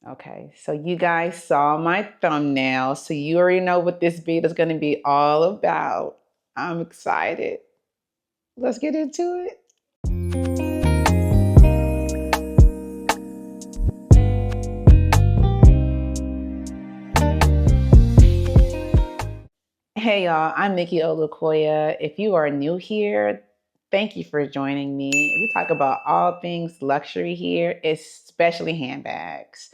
Okay, so you guys saw my thumbnail, so you already know what this video is going to be all about. I'm excited. Let's get into it. Hey y'all, I'm nikkiolukoya. If you are new here, thank you for joining me. We talk about all things luxury here, especially handbags.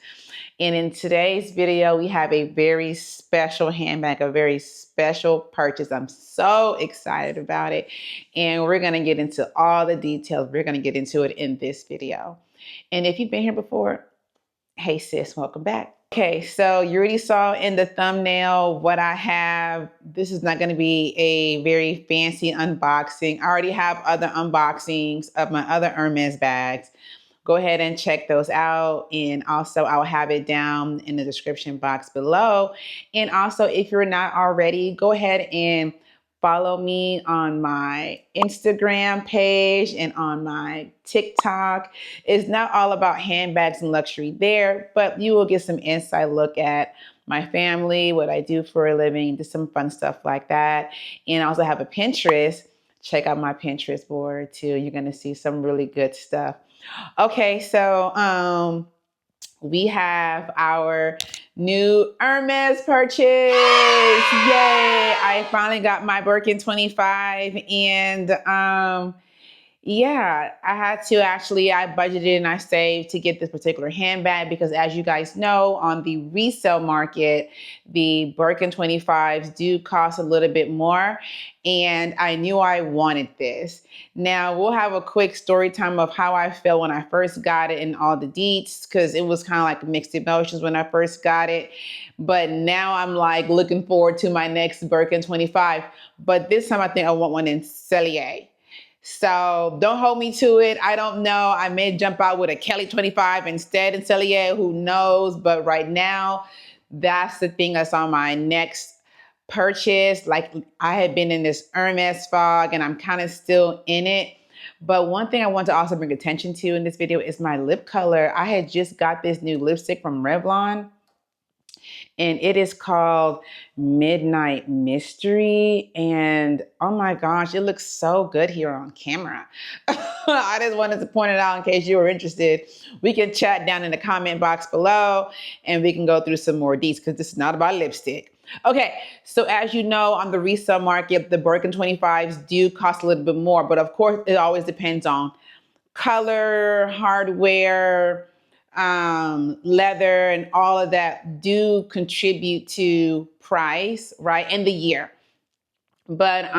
And in today's video, we have a very special handbag, a very special purchase. I'm so excited about it. And we're gonna get into all the details. We're gonna get into it in this video. And if you've been here before, hey sis, welcome back. Okay, so you already saw in the thumbnail what I have. This is not going to be a very fancy unboxing. I already have other unboxings of my other Hermes bags. Go ahead and check those out. And also I'll have it down in the description box below. And also if you're not already, go ahead and follow me on my Instagram page and on my TikTok. It's not all about handbags and luxury there, but you will get some inside look at my family, what I do for a living, just some fun stuff like that. And I also have a Pinterest. Check out my Pinterest board too. You're going to see some really good stuff. Okay, so we have our new Hermes purchase. Yay! I finally got my Birkin 25 and yeah, I had to I budgeted and I saved to get this particular handbag because as you guys know, on the resale market, the Birkin 25s do cost a little bit more. And I knew I wanted this. Now we'll have a quick story time of how I felt when I first got it and all the deets, because it was kind of like mixed emotions when I first got it. But now I'm like looking forward to my next Birkin 25. But this time I think I want one in Cellier. So don't hold me to it. I don't know. I may jump out with a Kelly 25 instead in Cellier. Who knows? But right now, that's the thing that's on my next purchase. Like I had been in this Hermes fog and I'm kind of still in it. But one thing I want to also bring attention to in this video is my lip color. I had just got this new lipstick from Revlon. And it is called Midnight Mystery. And oh my gosh, it looks so good here on camera. I just wanted to point it out in case you were interested. We can chat down in the comment box below and we can go through some more deets because this is not about lipstick. Okay, so as you know, on the resale market, the Birkin 25s do cost a little bit more, but of course, it always depends on color, hardware, leather, and all of that do contribute to price, right? And the year. But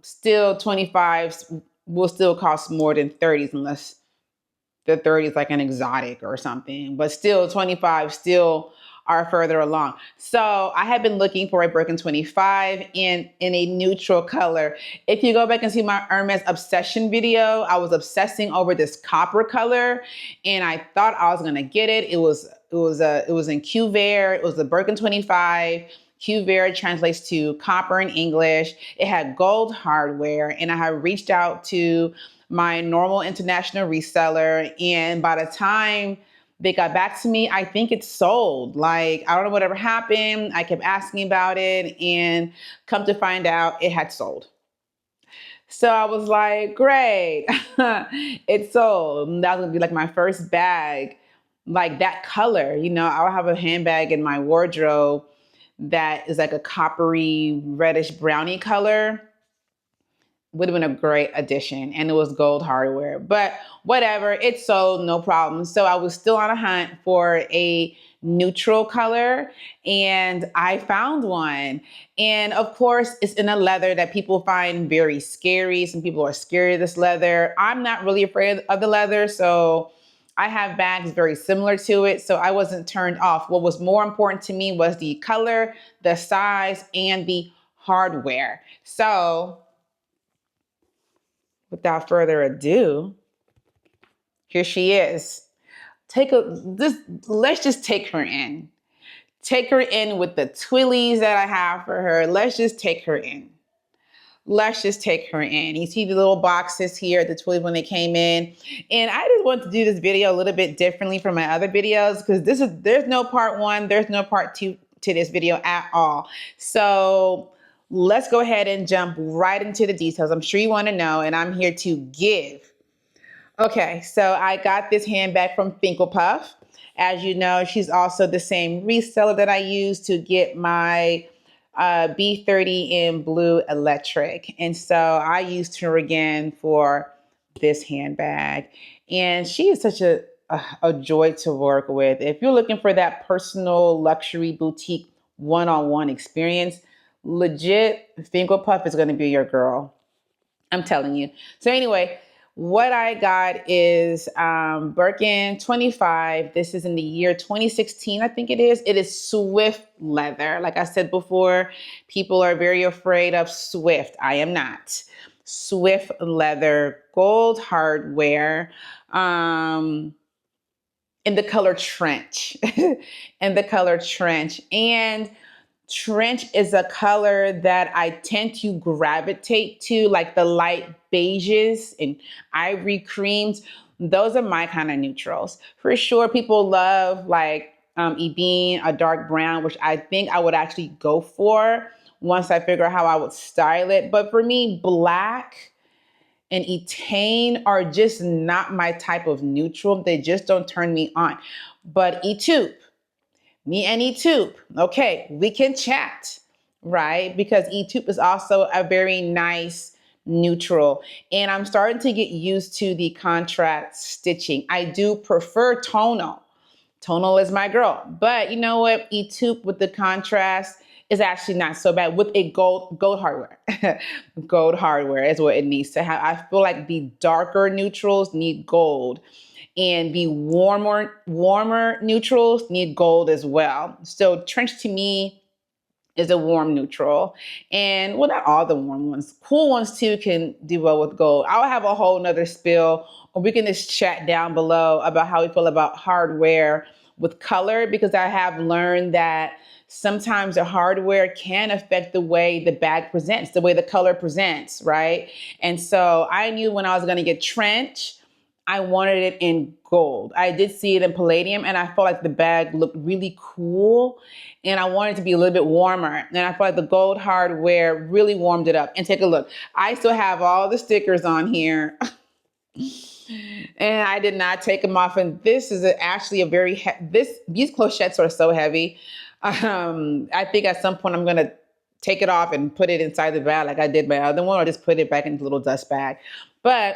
still 25s will still cost more than 30s unless the 30 is like an exotic or something. But still 25 still are further along. So I have been looking for a Birkin 25 in a neutral color. If you go back and see my Hermes obsession video, I was obsessing over this copper color and I thought I was gonna get it. It was in Cuvier. It was the Birkin 25. Cuvier translates to copper in English. It had gold hardware and I had reached out to my normal international reseller. And by the time they got back to me, I think it's sold. Like, I don't know whatever happened. I kept asking about it and come to find out it had sold. So I was like, great, it's sold. That was gonna be like my first bag, like that color. You know, I'll have a handbag in my wardrobe that is like a coppery reddish brownie color. Would have been a great addition, and it was gold hardware, but whatever, it sold, no problem. So I was still on a hunt for a neutral color and I found one. And of course, it's in a leather that people find very scary. Some people are scared of this leather. I'm not really afraid of the leather, so I have bags very similar to it, so I wasn't turned off. What was more important to me was the color, the size, and the hardware. So without further ado, here she is. Let's just take her in. Take her in with the Twillies that I have for her. Let's just take her in. let's just take her in. You see the little boxes here at the Twillies when they came in. And I just want to do this video a little bit differently from my other videos because there's no part one, there's no part two to this video at all. So let's go ahead and jump right into the details. I'm sure you want to know, and I'm here to give. Okay, so I got this handbag from Puff. As you know, she's also the same reseller that I use to get my B30 in Bleu Electrique. And so I used her again for this handbag. And she is such a joy to work with. If you're looking for that personal luxury boutique one-on-one experience, legit, Puff is going to be your girl. I'm telling you. So anyway, what I got is Birkin 25. This is in the year 2016, I think it is. It is Swift leather. Like I said before, people are very afraid of Swift. I am not. Swift leather, gold hardware, in the color trench. In the color trench. And trench is a color that I tend to gravitate to, like the light beiges and ivory creams. Those are my kind of neutrals. For sure, people love like ebene, a dark brown, which I think I would actually go for once I figure out how I would style it. But for me, black and Etain are just not my type of neutral. They just don't turn me on. But Etude, me and Etude, okay, we can chat, right? Because Etude is also a very nice neutral. And I'm starting to get used to the contrast stitching. I do prefer tonal. Tonal is my girl. But you know what? Etude with the contrast is actually not so bad with a gold hardware. Gold hardware is what it needs to have. I feel like the darker neutrals need gold. And the warmer neutrals need gold as well. So trench to me is a warm neutral. And well, not all the warm ones. Cool ones too can do well with gold. I'll have a whole nother spill, or we can just chat down below about how we feel about hardware with color, because I have learned that sometimes the hardware can affect the way the bag presents, the way the color presents, right? And so I knew when I was gonna get trench, I wanted it in gold. I did see it in palladium, and I felt like the bag looked really cool, and I wanted it to be a little bit warmer. And I felt like the gold hardware really warmed it up. And take a look. I still have all the stickers on here, and I did not take them off. And this is actually a very, these clochettes are so heavy. I think at some point I'm gonna take it off and put it inside the bag like I did my other one, or just put it back in the little dust bag. But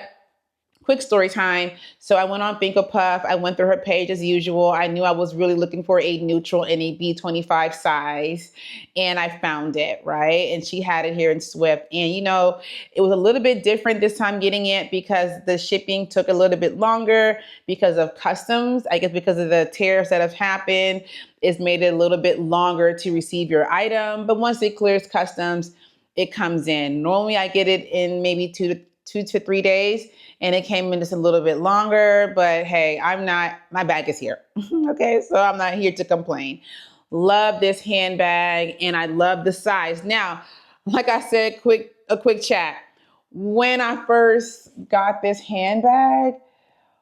quick story time. So I went on Puff. I went through her page as usual. I knew I was really looking for a neutral in a B25 size, and I found it, right? And she had it here in Swift. And you know, it was a little bit different this time getting it because the shipping took a little bit longer because of customs. I guess because of the tariffs that have happened, it's made it a little bit longer to receive your item. But once it clears customs, it comes in. Normally I get it in maybe 2 to 3 days. And it came in just a little bit longer, but hey, my bag is here. Okay, so I'm not here to complain. Love this handbag, and I love the size. Now, like I said, a quick chat. When I first got this handbag,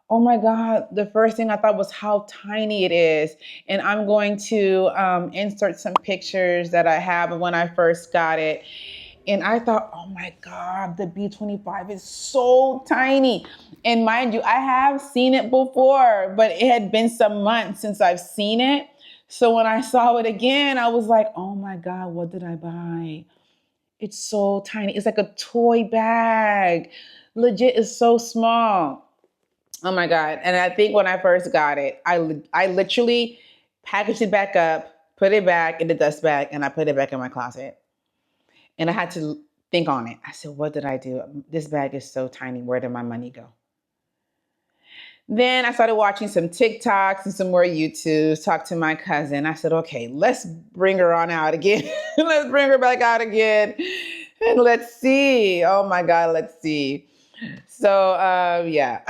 oh my God, the first thing I thought was how tiny it is. And I'm going to insert some pictures that I have of when I first got it. And I thought, oh my God, the B25 is so tiny. And mind you, I have seen it before, but it had been some months since I've seen it. So when I saw it again, I was like, oh my God, what did I buy? It's so tiny. It's like a toy bag. Legit, it's so small. Oh my God. And I think when I first got it, I literally packaged it back up, put it back in the dust bag, and I put it back in my closet. And I had to think on it. I said, what did I do? This bag is so tiny. Where did my money go? Then I started watching some TikToks and some more YouTubes, talked to my cousin. I said, okay, let's bring her on out again. Let's bring her back out again. And let's see. Oh my God, let's see. So yeah,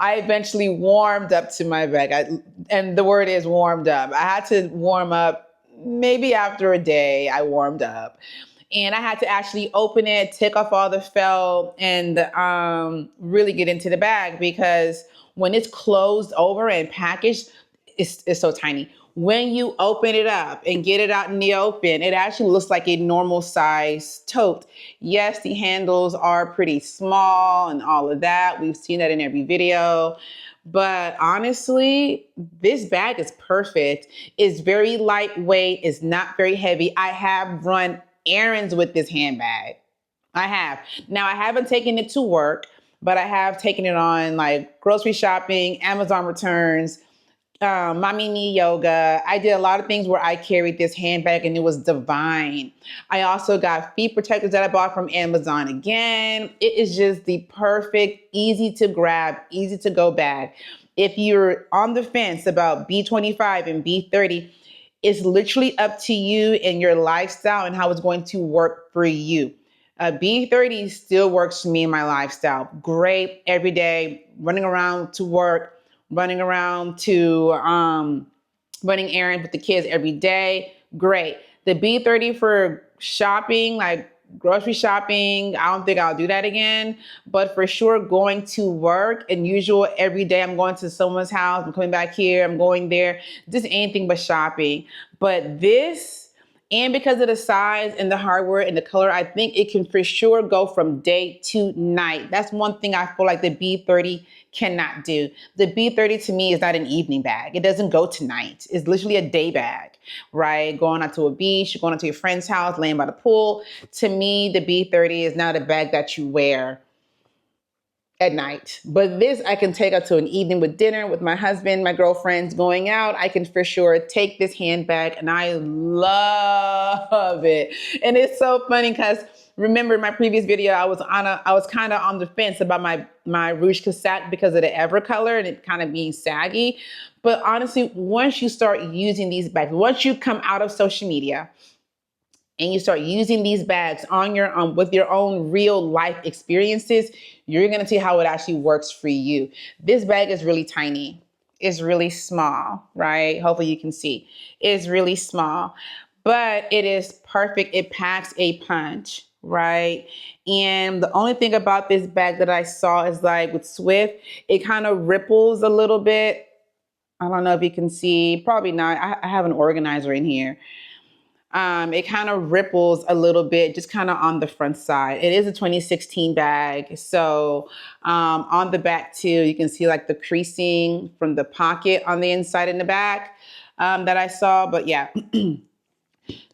I eventually warmed up to my bag. And the word is warmed up. I had to warm up maybe after a day. I warmed up. And I had to actually open it, take off all the felt, and really get into the bag, because when it's closed over and packaged, it's so tiny. When you open it up and get it out in the open, it actually looks like a normal size tote. Yes, the handles are pretty small and all of that. We've seen that in every video. But honestly, this bag is perfect. It's very lightweight. It's not very heavy. I have run errands with this handbag. I have. Now, I haven't taken it to work, but I have taken it on like grocery shopping, Amazon returns, mommy knee yoga. I did a lot of things where I carried this handbag and it was divine. I also got feet protectors that I bought from Amazon again. It is just the perfect, easy to grab, easy to go bag. If you're on the fence about B25 and B30, it's literally up to you and your lifestyle and how it's going to work for you. B30 still works for me in my lifestyle. Great every day, running around to work, running around to running errands with the kids every day. Great. The B30 for shopping, like grocery shopping, I don't think I'll do that again. But for sure, going to work and usual every day, I'm going to someone's house, I'm coming back here, I'm going there, just anything but shopping. But this, and because of the size and the hardware and the color, I think it can for sure go from day to night. That's one thing I feel like the B30 cannot do. The B30 to me is not an evening bag. It doesn't go to night. It's literally a day bag, right? Going out to a beach, going out to your friend's house, laying by the pool. To me, the B30 is not a bag that you wear at night. But this I can take out to an evening with dinner with my husband, my girlfriends, going out. I can for sure take this handbag and I love it. And it's so funny because remember in my previous video, I was kind of on the fence about my Rouge Cassette because of the ever color and it kind of being saggy. But honestly, once you start using these bags, once you come out of social media, and you start using these bags on your own with your own real life experiences, you're gonna see how it actually works for you. This bag is really tiny. It's really small, right? Hopefully you can see. It's really small, but it is perfect. It packs a punch, right? And the only thing about this bag that I saw is like with Swift, it kind of ripples a little bit. I don't know if you can see, probably not. I have an organizer in here. It kind of ripples a little bit, just kind of on the front side. It is a 2016 bag. So on the back too, you can see like the creasing from the pocket on the inside and the back that I saw. But yeah.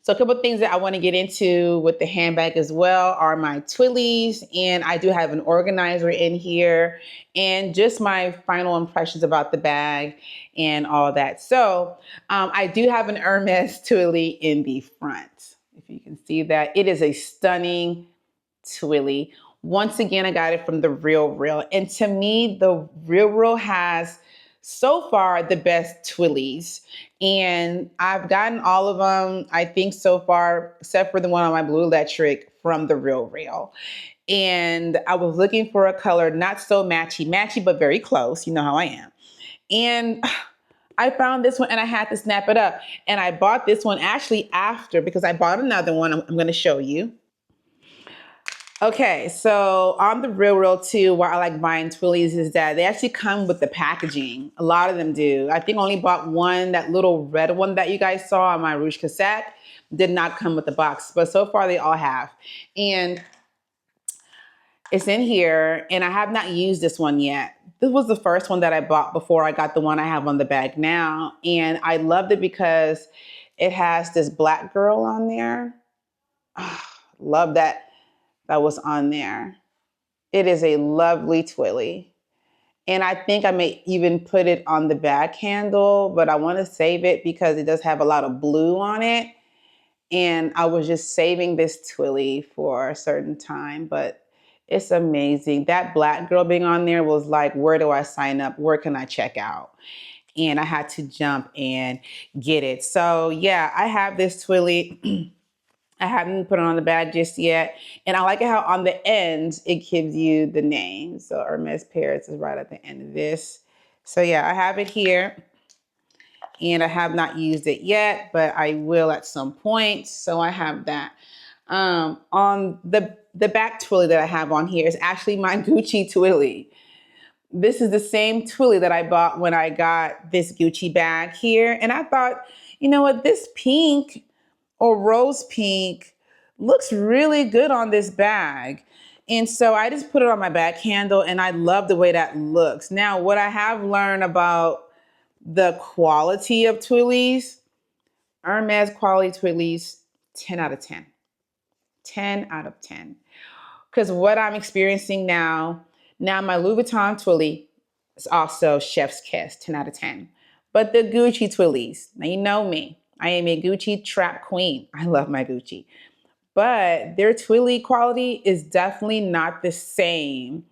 So a couple of things that I want to get into with the handbag as well are my Twillies, and I do have an organizer in here, and just my final impressions about the bag and all that. So I do have an Hermes Twilly in the front. If you can see that, it is a stunning Twilly. Once again, I got it from the Real Real, and to me, the Real Real has so far the best Twillies. And I've gotten all of them, I think so far, except for the one on my Bleu Electrique from the Real Real. And I was looking for a color, not so matchy, but very close. You know how I am. And I found this one and I had to snap it up. And I bought this one actually after, because I bought another one I'm going to show you. Okay, so on the Real Real too, why I like buying Twillies is that they actually come with the packaging. A lot of them do. I think I only bought one, that little red one that you guys saw on my Rouge Cassette, did not come with the box, but so far they all have. And it's in here, and I have not used this one yet. This was the first one that I bought before I got the one I have on the bag now. And I loved it because it has this black girl on there. Oh, love that. That was on there. It is a lovely Twilly. And I think I may even put it on the back handle, but I want to save it because it does have a lot of blue on it. And I was just saving this Twilly for a certain time, but it's amazing. That black girl being on there was like, where do I sign up? Where can I check out? And I had to jump and get it. So yeah, I have this Twilly. I haven't put it on the bag just yet. And I like it how on the end, it gives you the name. So Hermes Paris is right at the end of this. So yeah, I have it here and I have not used it yet, but I will at some point. So I have that. On the back twilly that I have on here is actually my Gucci twilly. This is the same twilly that I bought when I got this Gucci bag here. And I thought, you know what, this pink or rose pink looks really good on this bag. And so I just put it on my back handle and I love the way that looks. Now, what I have learned about the quality of Twillies, Hermes quality Twillies, 10 out of 10. 10 out of 10. Because what I'm experiencing now my Louis Vuitton Twilly is also chef's kiss, 10 out of 10. But the Gucci Twillies, now you know me. I am a Gucci trap queen. I love my Gucci. But their Twilly quality is definitely not the same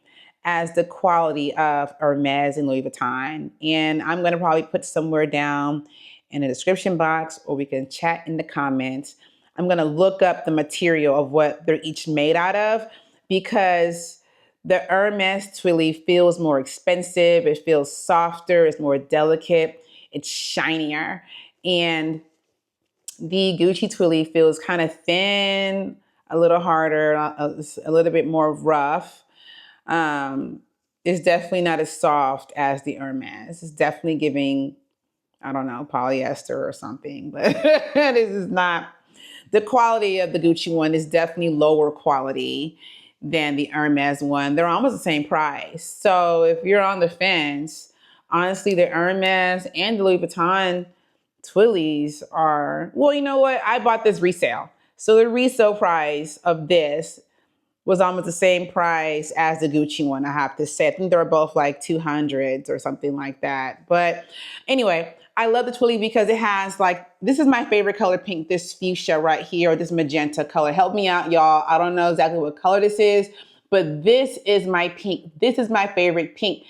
as the quality of Hermes and Louis Vuitton. And I'm going to probably put somewhere down in the description box, or we can chat in the comments. I'm going to look up the material of what they're each made out of, because the Hermes Twilly feels more expensive. It feels softer. It's more delicate. It's shinier. And the Gucci Twilly feels kind of thin, a little harder, a little bit more rough. It's definitely not as soft as the Hermes. It's definitely giving, I don't know, polyester or something, but this is not. The quality of the Gucci one is definitely lower quality than the Hermes one. They're almost the same price. So if you're on the fence, honestly, the Hermes and the Louis Vuitton Twillies are, well, you know what? I bought this resale. So the resale price of this was almost the same price as the Gucci one, I have to say. I think they were both like 200s or something like that. But anyway, I love the Twilly because it has like, this is my favorite color pink, this fuchsia right here, or this magenta color. Help me out, y'all. I don't know exactly what color this is, but this is my pink. This is my favorite pink.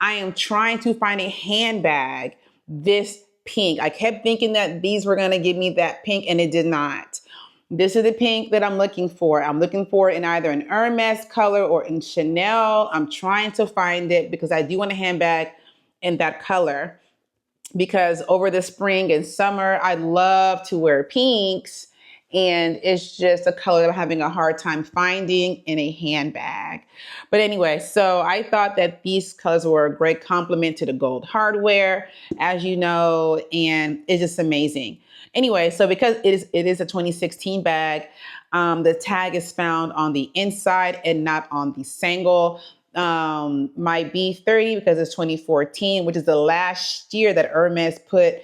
I am trying to find a handbag this pink. I kept thinking that these were going to give me that pink, and it did not. This is the pink that I'm looking for. I'm looking for it in either an Hermes color or in Chanel. I'm trying to find it because I do want a handbag in that color, because over the spring and summer, I love to wear pinks, and it's just a color that I'm having a hard time finding in a handbag. But anyway, so I thought that these colors were a great complement to the gold hardware, as you know, and it's just amazing. Anyway, so because it is a 2016 bag, the tag is found on the inside and not on the sangle. My B30, because it's 2014, which is the last year that Hermes put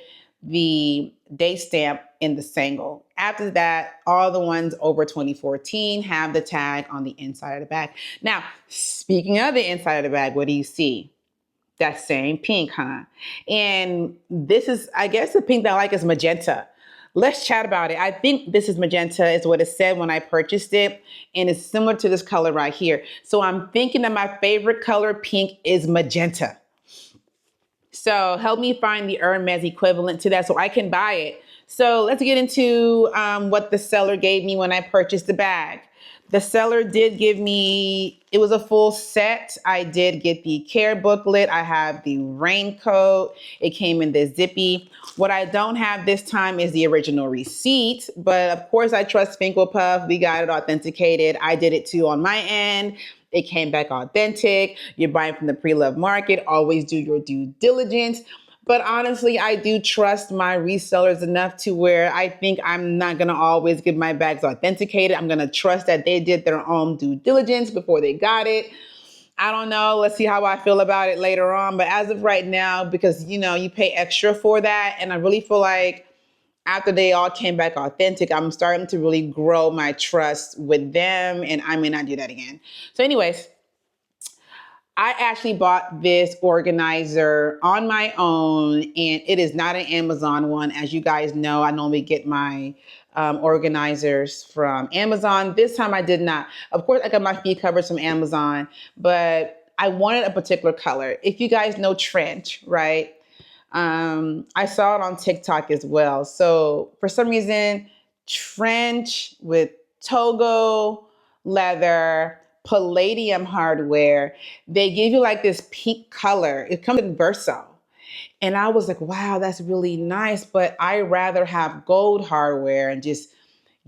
the date stamp in the sangle. After that, all the ones over 2014 have the tag on the inside of the bag. Now, speaking of the inside of the bag, what do you see? That same pink, huh? And this is, I guess the pink that I like is magenta. Let's chat about it. I think this is magenta is what it said when I purchased it. And it's similar to this color right here. So I'm thinking that my favorite color pink is magenta. So help me find the Hermes equivalent to that so I can buy it. So let's get into what the seller gave me when I purchased the bag. The seller did give me, it was a full set. I did get the care booklet. I have the raincoat. It came in this zippy. What I don't have this time is the original receipt, but of course I trust Finkel Puff. We got it authenticated. I did it too on my end. It came back authentic. You're buying from the pre-loved market. Always do your due diligence. But honestly, I do trust my resellers enough to where I think I'm not going to always get my bags authenticated. I'm going to trust that they did their own due diligence before they got it. I don't know. Let's see how I feel about it later on. But as of right now, because, you know, you pay extra for that. And I really feel like after they all came back authentic, I'm starting to really grow my trust with them. And I may not do that again. So anyways, I actually bought this organizer on my own, and it is not an Amazon one. As you guys know, I normally get my organizers from Amazon. This time I did not. Of course, I got my feet covers from Amazon, but I wanted a particular color. If you guys know trench, right? I saw it on TikTok as well. So for some reason, trench with Togo leather, palladium hardware, they give you like this pink color. It comes in Verso. And I was like, wow, that's really nice. But I rather have gold hardware and just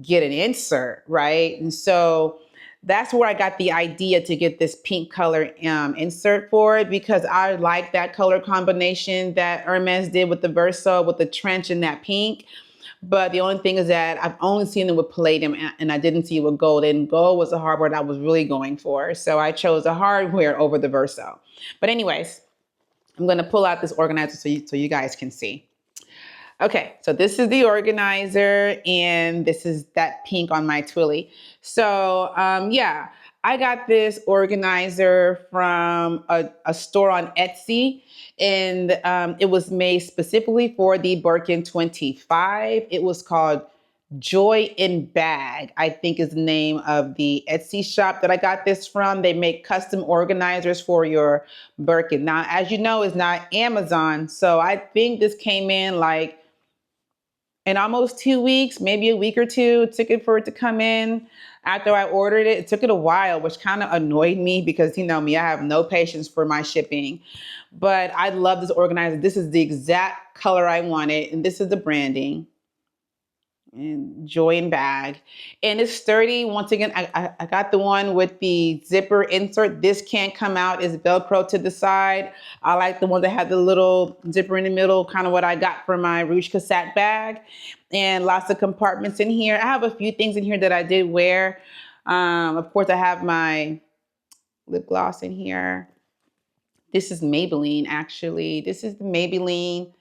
get an insert, right? And so that's where I got the idea to get this pink color insert for it, because I like that color combination that Hermes did with the Verso, with the trench and that pink. But the only thing is that I've only seen it with palladium and I didn't see it with gold. And gold was the hardware that I was really going for. So I chose the hardware over the Verso. But anyways, I'm going to pull out this organizer so you guys can see. Okay, so this is the organizer and this is that pink on my Twilly. So yeah, I got this organizer from a store on Etsy, and it was made specifically for the Birkin 25. It was called Joy in Bag, I think is the name of the Etsy shop that I got this from. They make custom organizers for your Birkin. Now, as you know, it's not Amazon, so I think this came in like in almost 2 weeks, maybe a week or two. It took it for it to come in after I ordered it. It took it a while, which kind of annoyed me because you know me, I have no patience for my shipping. But I love this organizer. This is the exact color I wanted, and this is the branding. And Joy in Bag, and it's sturdy. Once again, I got the one with the zipper insert. This can't come out, it's Velcro to the side. I like the one that had the little zipper in the middle, kind of what I got for my Rouge Cassette bag, and lots of compartments in here. I have a few things in here that I did wear. Of course, I have my lip gloss in here. This is Maybelline, actually. This is the Maybelline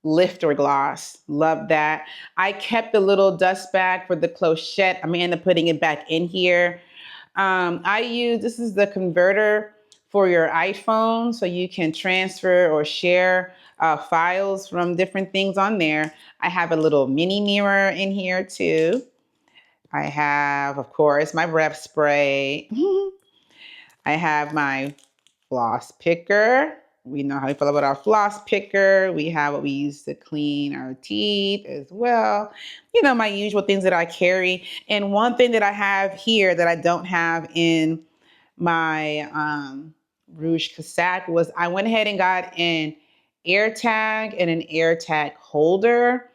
Lifter Gloss. Love that. I kept the little dust bag for the clochette. I'm gonna end up putting it back in here. This is the converter for your iPhone, so you can transfer or share files from different things on there. I have a little mini mirror in here too. I have, of course, my breath spray. I have my floss picker. We know how we feel about our floss picker. We have what we use to clean our teeth as well. You know, my usual things that I carry. And one thing that I have here that I don't have in my Rouge Cassette was I went ahead and got an air tag and an air tag holder.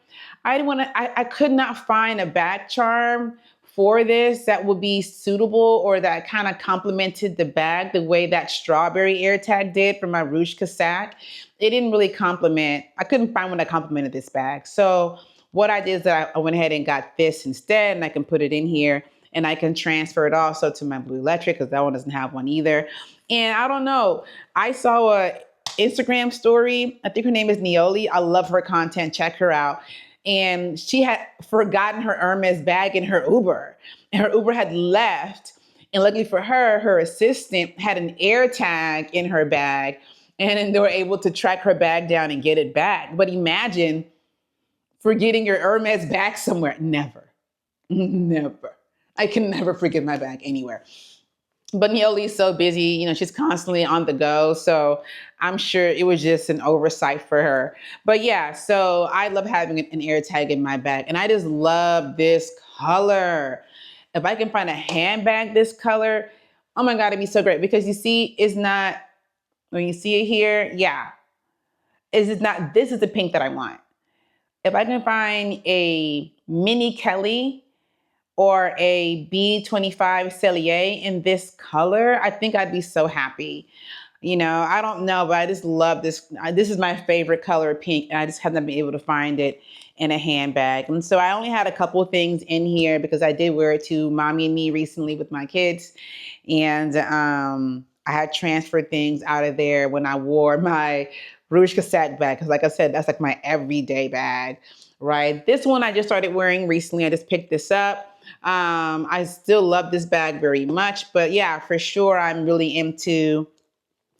I could not find a back charm for this that would be suitable or that kind of complemented the bag the way that strawberry air tag did for my Rouge Cassette. It didn't really complement. I couldn't find one that complemented this bag. So what I did is that I went ahead and got this instead, and I can put it in here and I can transfer it also to my Bleu Electrique because that one doesn't have one either. And I don't know, I saw a Instagram story. I think her name is Neoli. I love her content. Check her out. And she had forgotten her Hermes bag in her Uber. And her Uber had left. And luckily for her, her assistant had an air tag in her bag. And then they were able to track her bag down and get it back. But imagine forgetting your Hermes bag somewhere. Never. Never. I can never forget my bag anywhere. But Neoli's so busy, you know, she's constantly on the go. So I'm sure it was just an oversight for her. But yeah, so I love having an air tag in my bag. And I just love this color. If I can find a handbag this color, oh my God, it'd be so great. Because you see, it's not, when you see it here, yeah. This is the pink that I want. If I can find a mini Kelly or a B25 Cellier in this color, I think I'd be so happy. You know, I don't know, but I just love this. This is my favorite color, pink, and I just haven't been able to find it in a handbag. And so I only had a couple of things in here because I did wear it to Mommy and Me recently with my kids. And I had transferred things out of there when I wore my Rouge Cassette bag. Because like I said, that's like my everyday bag, right? This one I just started wearing recently. I just picked this up. I still love this bag very much, but yeah, for sure, I'm really into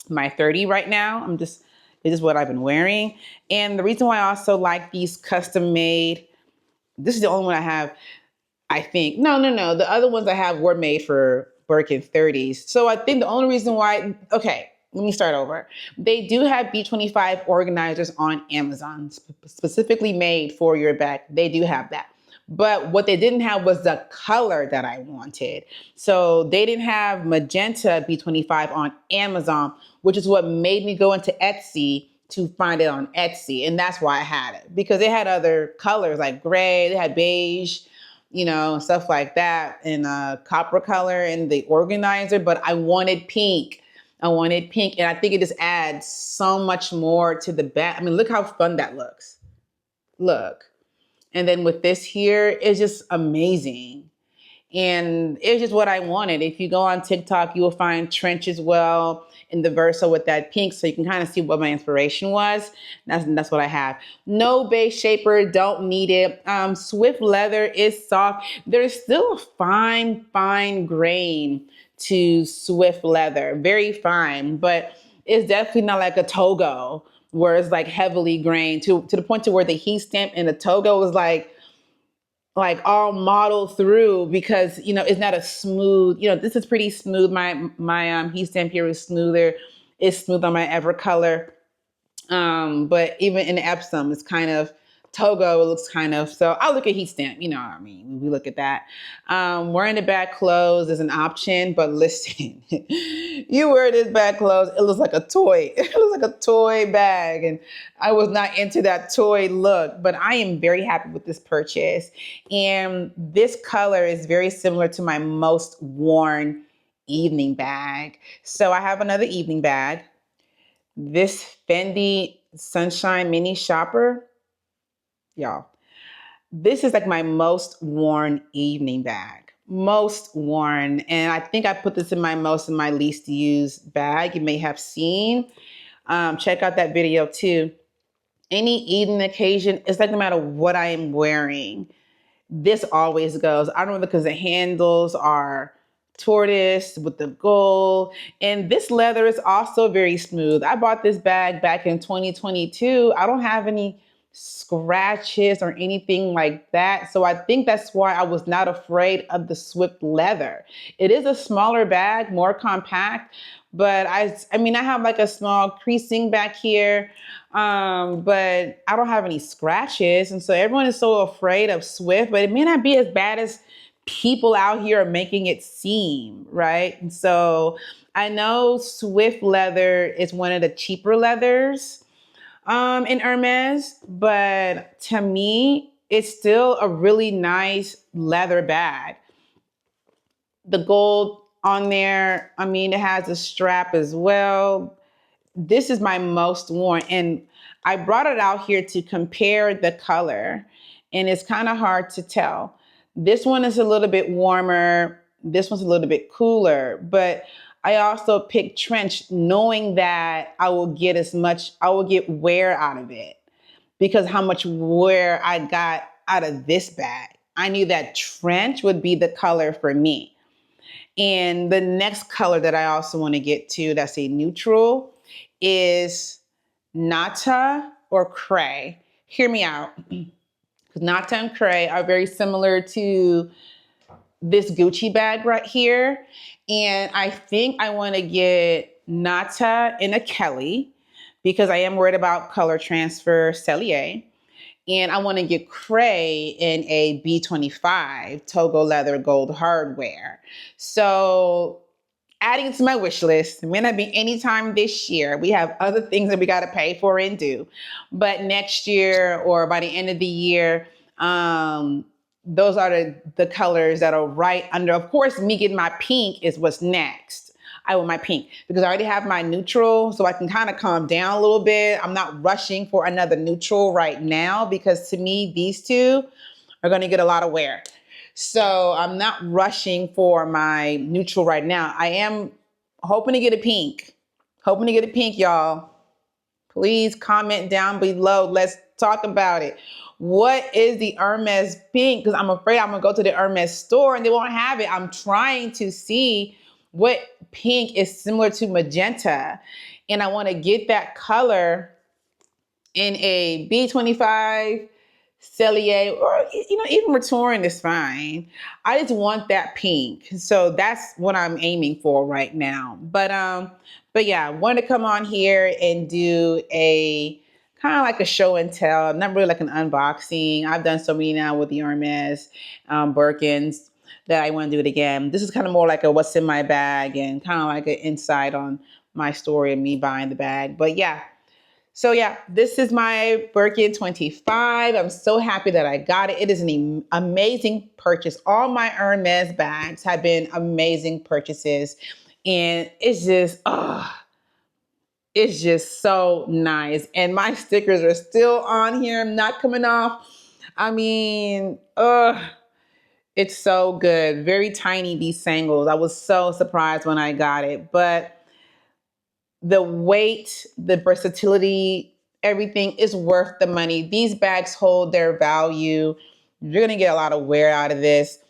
my 30 right now. This is what I've been wearing. And the reason why I also like these custom made, this is the only one I have, I think. No. The other ones I have were made for Birkin 30s. So I think the only reason why, okay, let me start over. They do have B25 organizers on Amazon, specifically made for your bag. They do have that. But what they didn't have was the color that I wanted. So they didn't have magenta B25 on Amazon, which is what made me go into Etsy to find it on Etsy. And that's why I had it, because they had other colors like gray, they had beige, you know, stuff like that, in copper color and the organizer, but I wanted pink. I wanted pink, and I think it just adds so much more to the bag. I mean, look how fun that looks. Look. And then with this here, it's just amazing. And it's just what I wanted. If you go on TikTok, you will find trench as well in the Versa with that pink. So you can kind of see what my inspiration was. That's what I have. No base shaper, don't need it. Swift leather is soft. There's still a fine grain to Swift leather, very fine, but it's definitely not like a Togo where it's like heavily grained to the point to where the heat stamp in the Togo was like all modeled through, because you know it's not a smooth, you know, this is pretty smooth. My heat stamp here is smoother. It's smooth on my Evercolor. But even in Epsom, it's kind of Togo. It looks kind of, so I'll look at heat stamp. You know what I mean? We look at that. Wearing the back clothes is an option, but listen, you wear this back clothes, it looks like a toy. It looks like a toy bag, and I was not into that toy look. But I am very happy with this purchase, and this color is very similar to my most worn evening bag. So I have another evening bag. This Fendi Sunshine Mini Shopper, y'all, this is like my most worn evening bag. Most worn. And I think I put this in my most and my least used bag. You may have seen. Check out that video too. Any evening occasion, it's like no matter what I am wearing, this always goes. I don't know, because the handles are tortoise with the gold, and this leather is also very smooth. I bought this bag back in 2022. I don't have any scratches or anything like that, so I think that's why I was not afraid of the Swift leather. It is a smaller bag, more compact, but I mean I have like a small creasing back here, but I don't have any scratches, and so everyone is so afraid of Swift, but it may not be as bad as people out here are making it seem, right? And so I know Swift leather is one of the cheaper leathers in Hermes, but to me, it's still a really nice leather bag. The gold on there, I mean, it has a strap as well. This is my most worn, and I brought it out here to compare the color, and it's kind of hard to tell. This one is a little bit warmer. This one's a little bit cooler, but I also picked trench knowing that I will get wear out of it, because how much wear I got out of this bag. I knew that trench would be the color for me. And the next color that I also want to get to, that's a neutral, is Nata or Cray. Hear me out. Because Nata and Cray are very similar to this Gucci bag right here. And I think I want to get Nata in a Kelly, because I am worried about color transfer Cellier. And I want to get Cray in a B25 Togo leather gold hardware. So adding to my wish list, it may not be anytime this year. We have other things that we got to pay for and do. But next year or by the end of the year, those are the colors that are right under. Of course, me getting my pink is what's next. I want my pink because I already have my neutral, so I can kind of calm down a little bit. I'm not rushing for another neutral right now, because to me, these two are going to get a lot of wear. So I'm not rushing for my neutral right now. I am hoping to get a pink. Hoping to get a pink, y'all. Please comment down below. Let's talk about it. What is the Hermes pink? Because I'm afraid I'm going to go to the Hermes store and they won't have it. I'm trying to see what pink is similar to magenta. And I want to get that color in a B25 Cellier, or even Maturin is fine. I just want that pink. So that's what I'm aiming for right now. But yeah, I want to come on here and do a kind of like a show and tell, not really like an unboxing. I've done so many now with the Hermes Birkins that I want to do it again. This is kind of more like a what's in my bag and kind of like an insight on my story and me buying the bag. But yeah, So yeah, this is my Birkin 25. I'm so happy that I got it. It is an amazing purchase. All my Hermes bags have been amazing purchases. And it's just so nice. And my stickers are still on here, not coming off. I mean, it's so good. Very tiny, these sangles. I was so surprised when I got it. But the weight, the versatility, everything is worth the money. These bags hold their value. You're going to get a lot of wear out of this.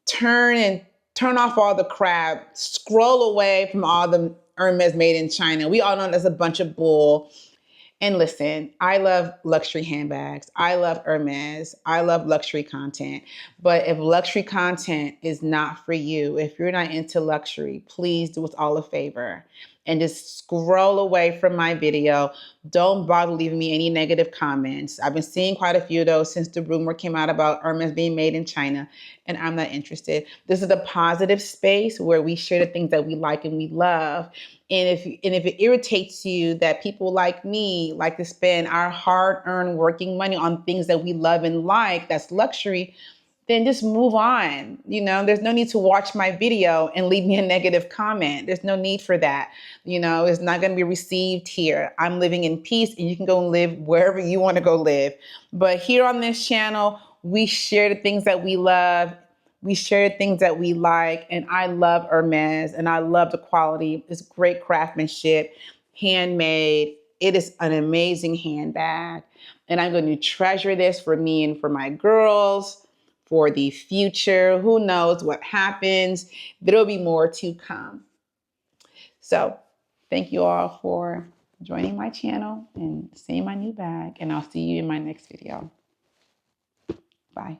Turn off all the crap. Scroll away from all the Hermes made in China. We all know that's a bunch of bull. And listen, I love luxury handbags. I love Hermes. I love luxury content. But if luxury content is not for you, if you're not into luxury, please do us all a favor and just scroll away from my video. Don't bother leaving me any negative comments. I've been seeing quite a few of those since the rumor came out about Hermes being made in China, and I'm not interested. This is a positive space where we share the things that we like and we love. And if it irritates you that people like me like to spend our hard-earned working money on things that we love and like, that's luxury, then just move on. There's no need to watch my video and leave me a negative comment. There's no need for that. It's not going to be received here. I'm living in peace, and you can go and live wherever you want to go live. But here on this channel, we share the things that we love. We share things that we like, and I love Hermes, and I love the quality. It's great craftsmanship, handmade. It is an amazing handbag, and I'm going to treasure this for me and for my girls for the future. Who knows what happens? There'll be more to come. So thank you all for joining my channel and seeing my new bag, and I'll see you in my next video. Bye.